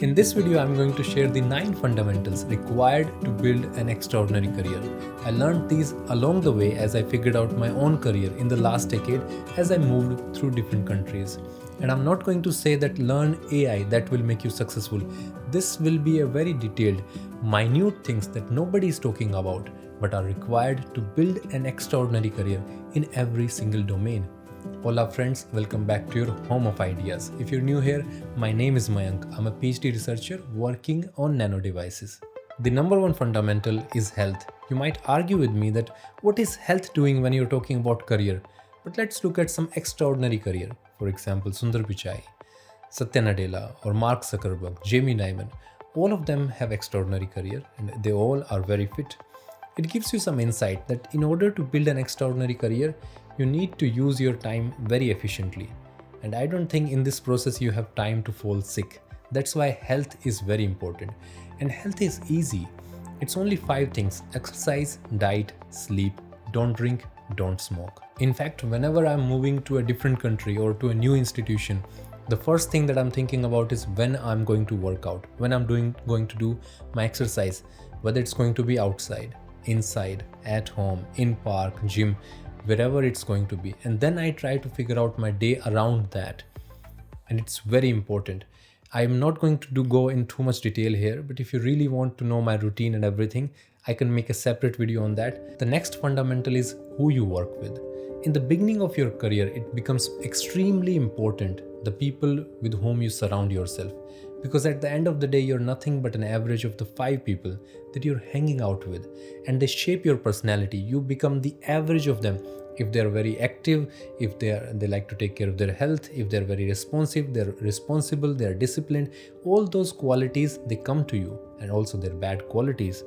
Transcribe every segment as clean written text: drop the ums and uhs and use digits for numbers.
In this video, I'm going to share the 9 fundamentals required to build an extraordinary career. I learned these along the way as I figured out my own career in the last decade as I moved through different countries. And I'm not going to say that learn AI that will make you successful. This will be a very detailed, minute things that nobody is talking about but are required to build an extraordinary career in every single domain. Hola friends, welcome back to your home of ideas. If you're new here, my name is Mayank. I'm a PhD researcher working on nano devices. The number one fundamental is health. You might argue with me that what is health doing when you're talking about career? But let's look at some extraordinary career. For example, Sundar Pichai, Satya Nadella or Mark Zuckerberg, Jamie Dimon. All of them have extraordinary career and they all are very fit. It gives you some insight that in order to build an extraordinary career, you need to use your time very efficiently. And I don't think in this process you have time to fall sick. That's why health is very important. And health is easy. It's only 5 things: exercise, diet, sleep, don't drink, don't smoke. In fact, whenever I'm moving to a different country or to a new institution, the first thing that I'm thinking about is when I'm going to work out, when I'm going to do my exercise, whether it's going to be outside, inside, at home, in park, gym, wherever it's going to be. And then I try to figure out my day around that. And it's very important. I'm not going to go in too much detail here, but if you really want to know my routine and everything, I can make a separate video on that. The next fundamental is who you work with. In the beginning of your career, it becomes extremely important the people with whom you surround yourself. Because at the end of the day, you're nothing but an average of the 5 people that you're hanging out with, and they shape your personality. You become the average of them. If they're very active, if they like to take care of their health, if they're very responsive, they're responsible, they're disciplined, all those qualities, they come to you, and also their bad qualities.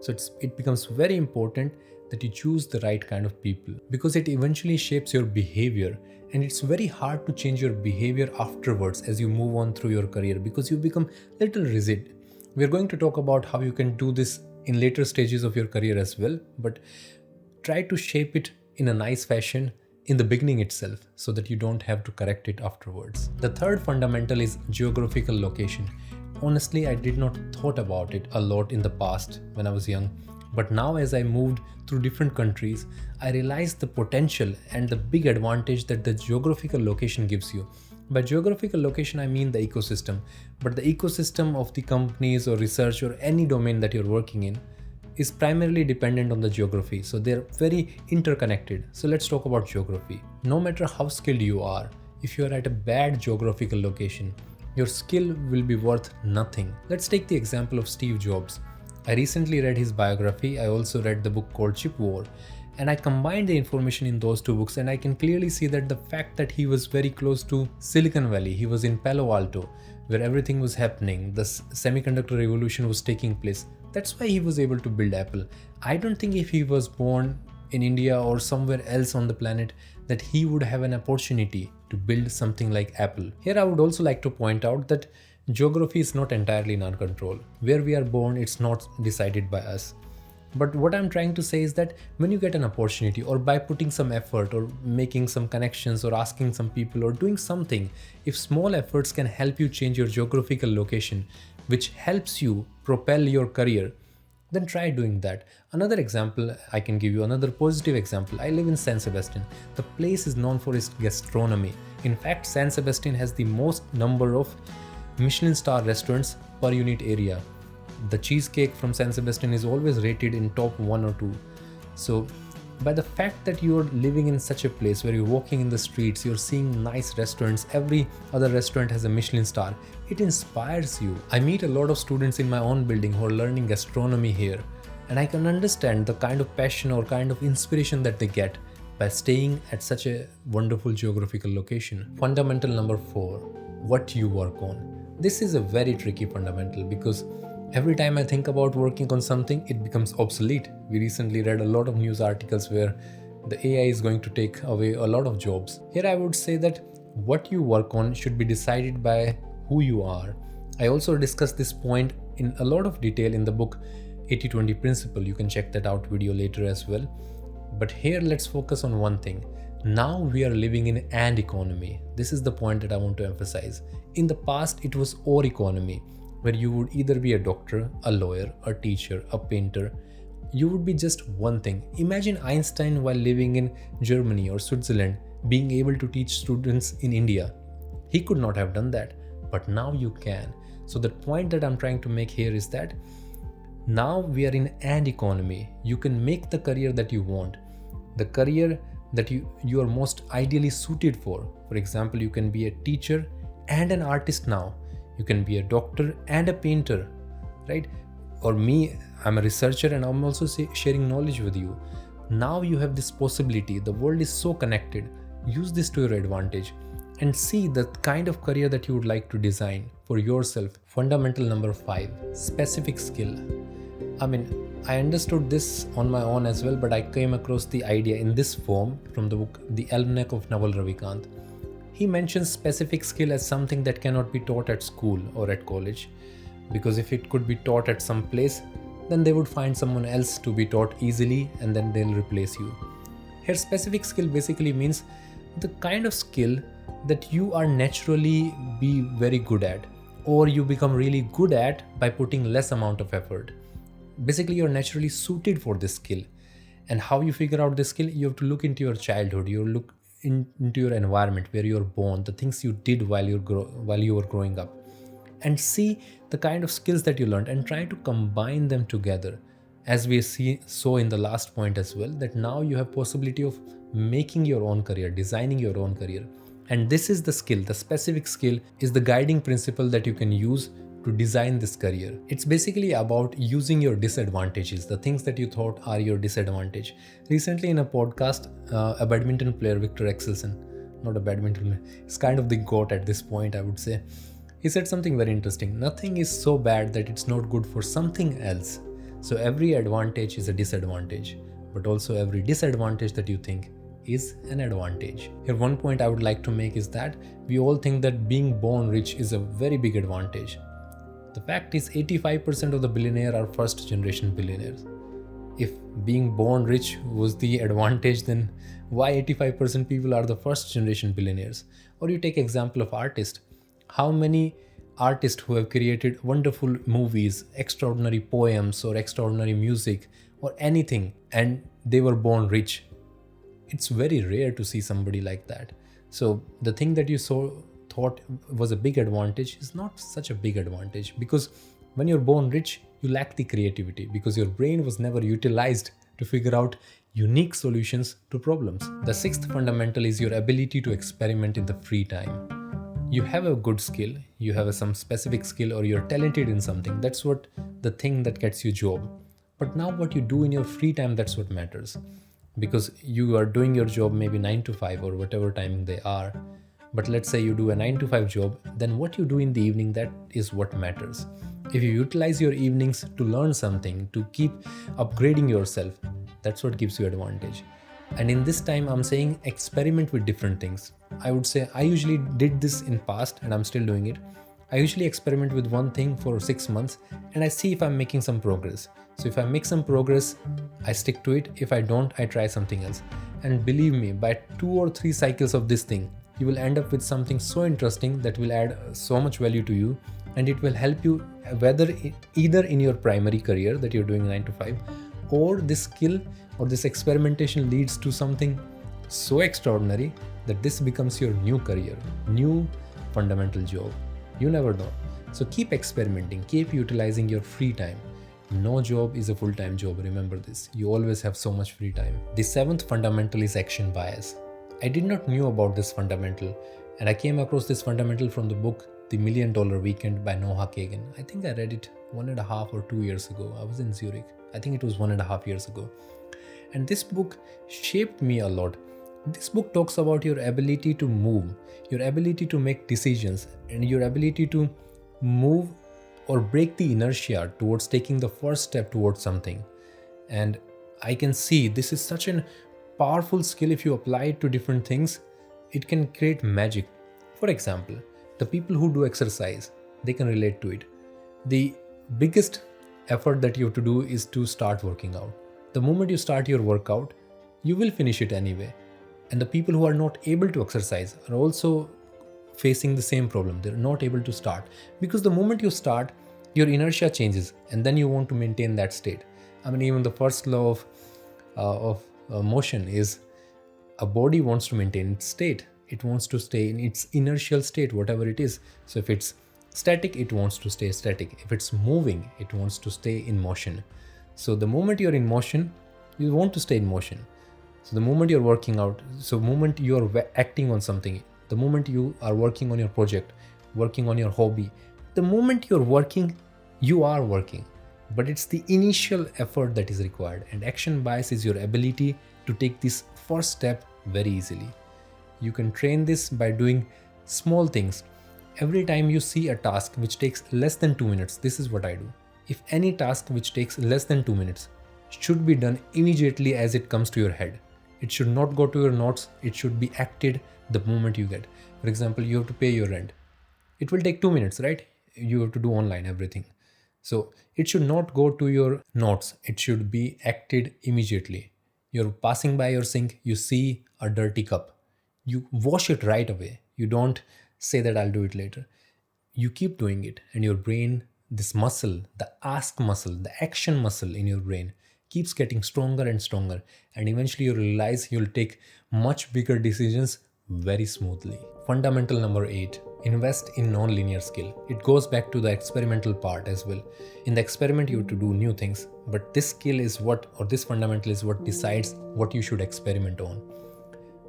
So it becomes very important that you choose the right kind of people, because it eventually shapes your behavior. And it's very hard to change your behavior afterwards as you move on through your career, because you become little rigid. We're going to talk about how you can do this in later stages of your career as well, but try to shape it in a nice fashion in the beginning itself so that you don't have to correct it afterwards. The third fundamental is geographical location. Honestly, I did not thought about it a lot in the past when I was young. But now as I moved through different countries, I realized the potential and the big advantage that the geographical location gives you. By geographical location, I mean the ecosystem. But the ecosystem of the companies or research or any domain that you're working in is primarily dependent on the geography. So they're very interconnected. So let's talk about geography. No matter how skilled you are, if you're at a bad geographical location, your skill will be worth nothing. Let's take the example of Steve Jobs. I recently read his biography. I also read the book called Chip War, and I combined the information in those 2 books, and I can clearly see that the fact that he was very close to Silicon Valley, he was in Palo Alto, where everything was happening, the semiconductor revolution was taking place. That's why he was able to build Apple. I don't think if he was born in India or somewhere else on the planet that he would have an opportunity to build something like Apple. Here I would also like to point out that geography is not entirely in our control. Where we are born, it's not decided by us. But what I'm trying to say is that when you get an opportunity, or by putting some effort or making some connections or asking some people or doing something, if small efforts can help you change your geographical location, which helps you propel your career, then try doing that. Another example, I can give you another positive example. I live in San Sebastian. The place is known for its gastronomy. In fact, San Sebastian has the most number of Michelin star restaurants per unit area. The cheesecake from San Sebastian is always rated in top 1 or 2. So by the fact that you're living in such a place where you're walking in the streets, you're seeing nice restaurants, every other restaurant has a Michelin star, it inspires you. I meet a lot of students in my own building who are learning gastronomy here, and I can understand the kind of passion or kind of inspiration that they get by staying at such a wonderful geographical location. Fundamental number 4, what you work on. This is a very tricky fundamental, because every time I think about working on something, it becomes obsolete. We recently read a lot of news articles where the AI is going to take away a lot of jobs. Here I would say that what you work on should be decided by who you are. I also discussed this point in a lot of detail in the book 80-20 Principle. You can check that out video later as well. But here let's focus on one thing. Now we are living in an economy. This is the point that I want to emphasize. In the past, it was our economy. where you would either be a doctor, a lawyer, a teacher, a painter. You would be just one thing. Imagine Einstein while living in Germany or Switzerland being able to teach students in India. He could not have done that, but now you can. So the point that I'm trying to make here is that now we are in an economy. You can make the career that you want, the career that you are most ideally suited for. For example, you can be a teacher and an artist now. You can be a doctor and a painter, right? Or me, I'm a researcher and I'm also sharing knowledge with you. Now you have this possibility. The world is so connected. Use this to your advantage and see the kind of career that you would like to design for yourself. Fundamental number 5, specific skill. I understood this on my own as well, but I came across the idea in this form from the book The Almanac of Naval Ravikant. He mentions specific skill as something that cannot be taught at school or at college, because if it could be taught at some place, then they would find someone else to be taught easily and then they'll replace you. Here, specific skill basically means the kind of skill that you are naturally be very good at, or you become really good at by putting less amount of effort. Basically, you're naturally suited for this skill. And how you figure out this skill, you have to look into your childhood, you look into your environment where you're born, the things you did while you were growing up, and see the kind of skills that you learned and try to combine them together. As we saw in the last point as well, that now you have possibility of making your own career, designing your own career. And this is the skill, the specific skill is the guiding principle that you can use to design this career. It's basically about using your disadvantages, the things that you thought are your disadvantage. Recently in a podcast, a badminton player, Victor Axelsen, not a badminton, it's kind of the GOAT at this point, I would say. He said something very interesting. Nothing is so bad that it's not good for something else. So every advantage is a disadvantage, but also every disadvantage that you think is an advantage. Here, one point I would like to make is that we all think that being born rich is a very big advantage. The fact is 85% of the billionaires are first generation billionaires. If being born rich was the advantage, then why 85% people are the first generation billionaires? Or you take example of artists. How many artists who have created wonderful movies, extraordinary poems or extraordinary music or anything, and they were born rich? It's very rare to see somebody like that. So the thing that you thought was a big advantage is not such a big advantage, because when you're born rich, you lack the creativity because your brain was never utilized to figure out unique solutions to problems. The 6th fundamental is your ability to experiment in the free time. You have a good skill, you have some specific skill, or you're talented in something. That's what the thing that gets you job. But now what you do in your free time, that's what matters. Because you are doing your job maybe 9 to 5 or whatever timing they are. But let's say you do a 9 to 5 job, then what you do in the evening, that is what matters. If you utilize your evenings to learn something, to keep upgrading yourself, that's what gives you advantage. And in this time, I'm saying experiment with different things. I would say I usually did this in past and I'm still doing it. I usually experiment with one thing for 6 months and I see if I'm making some progress. So if I make some progress, I stick to it. If I don't, I try something else. And believe me, by 2 or 3 cycles of this thing, you will end up with something so interesting that will add so much value to you, and it will help you either in your primary career that you're doing 9 to 5, or this skill or this experimentation leads to something so extraordinary that this becomes your new career, new fundamental job. You never know. So keep experimenting, keep utilizing your free time. No job is a full-time job, remember this. You always have so much free time. The 7th fundamental is action bias. I did not know about this fundamental, and I came across this fundamental from the book The $1 Million Weekend by Noah Kagan. I think I read it 1.5 or 2 years ago. I was in Zurich. I think it was 1.5 years ago. And this book shaped me a lot. This book talks about your ability to move, your ability to make decisions, and your ability to move or break the inertia towards taking the first step towards something. And I can see this is such a powerful skill. If you apply it to different things, it can create magic. For example, the people who do exercise, they can relate to it. The biggest effort that you have to do is to start working out. The moment you start your workout, you will finish it anyway. And the people who are not able to exercise are also facing the same problem. They're not able to start, because the moment you start, your inertia changes, and then you want to maintain that state. I mean, even the first law of motion is a body wants to maintain its state. It wants to stay in its inertial state, whatever it is. So if it's static, it wants to stay static. If it's moving, it wants to stay in motion. So the moment you're in motion, you want to stay in motion. So the moment you're working out, so moment you're acting on something, the moment you are working on your project, working on your hobby, the moment you're working, you are working. But it's the initial effort that is required, and action bias is your ability to take this first step very easily. You can train this by doing small things. Every time you see a task which takes less than 2 minutes, this is what I do. If any task which takes less than 2 minutes should be done immediately as it comes to your head. It should not go to your notes. It should be acted the moment you get. For example, you have to pay your rent. It will take 2 minutes, right? You have to do online everything. So it should not go to your notes. It should be acted immediately. You're passing by your sink, you see a dirty cup. You wash it right away. You don't say that I'll do it later. You keep doing it, and your brain, this muscle, the ask muscle, the action muscle in your brain keeps getting stronger and stronger, and eventually you realize you'll take much bigger decisions very smoothly. Fundamental number 8, invest in non-linear skill. It goes back to the experimental part as well. In the experiment, you have to do new things, but this skill is what, or this fundamental is what decides what you should experiment on.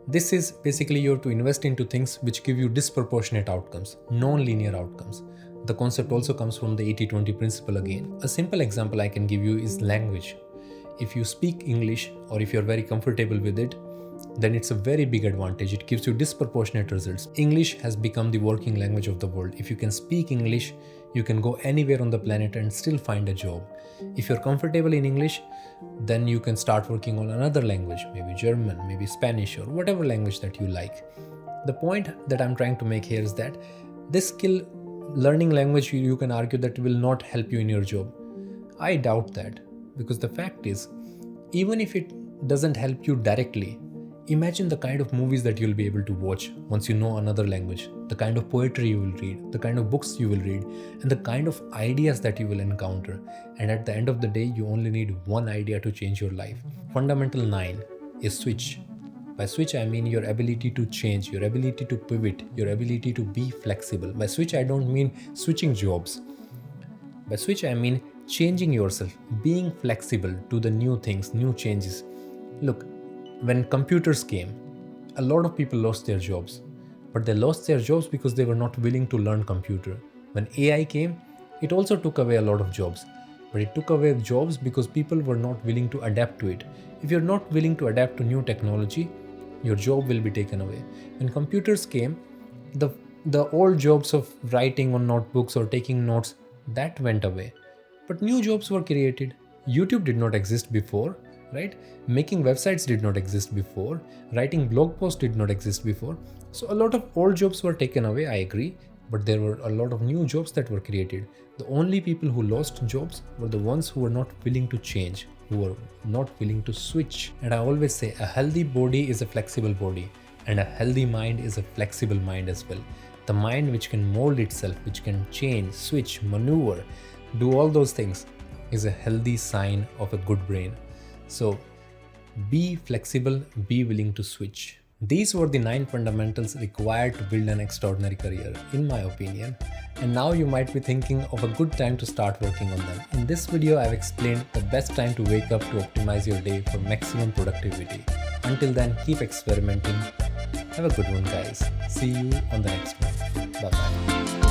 This is basically you have to invest into things which give you disproportionate outcomes, non-linear outcomes. The concept also comes from the 80-20 principle again. A simple example I can give you is language. If you speak English, or if you're very comfortable with it, then it's a very big advantage. It gives you disproportionate results. English has become the working language of the world. If you can speak English, you can go anywhere on the planet and still find a job. If you're comfortable in English, then you can start working on another language, maybe German, maybe Spanish, or whatever language that you like. The point that I'm trying to make here is that this skill, learning language, you can argue that will not help you in your job. I doubt that, because the fact is, even if it doesn't help you directly, imagine the kind of movies that you'll be able to watch once you know another language, the kind of poetry you will read, the kind of books you will read, and the kind of ideas that you will encounter. And at the end of the day, you only need one idea to change your life. Fundamental 9 is switch. By switch, I mean your ability to change, your ability to pivot, your ability to be flexible. By switch, I don't mean switching jobs. By switch, I mean changing yourself, being flexible to the new things, new changes. Look, when computers came, a lot of people lost their jobs, but they lost their jobs because they were not willing to learn computer. When AI came, it also took away a lot of jobs, but it took away jobs because people were not willing to adapt to it. If you're not willing to adapt to new technology, your job will be taken away. When computers came, the old jobs of writing on notebooks or taking notes, that went away. But new jobs were created. YouTube did not exist before, right? Making websites did not exist before. Writing blog posts did not exist before. So a lot of old jobs were taken away, I agree, but there were a lot of new jobs that were created. The only people who lost jobs were the ones who were not willing to change, who were not willing to switch. And I always say a healthy body is a flexible body, and a healthy mind is a flexible mind as well. The mind which can mold itself, which can change, switch, maneuver, do all those things, is a healthy sign of a good brain. So be flexible, be willing to switch. These were the 9 fundamentals required to build an extraordinary career, in my opinion. And now you might be thinking of a good time to start working on them. In this video, I've explained the best time to wake up to optimize your day for maximum productivity. Until then, keep experimenting. Have a good one, guys. See you on the next one. Bye-bye.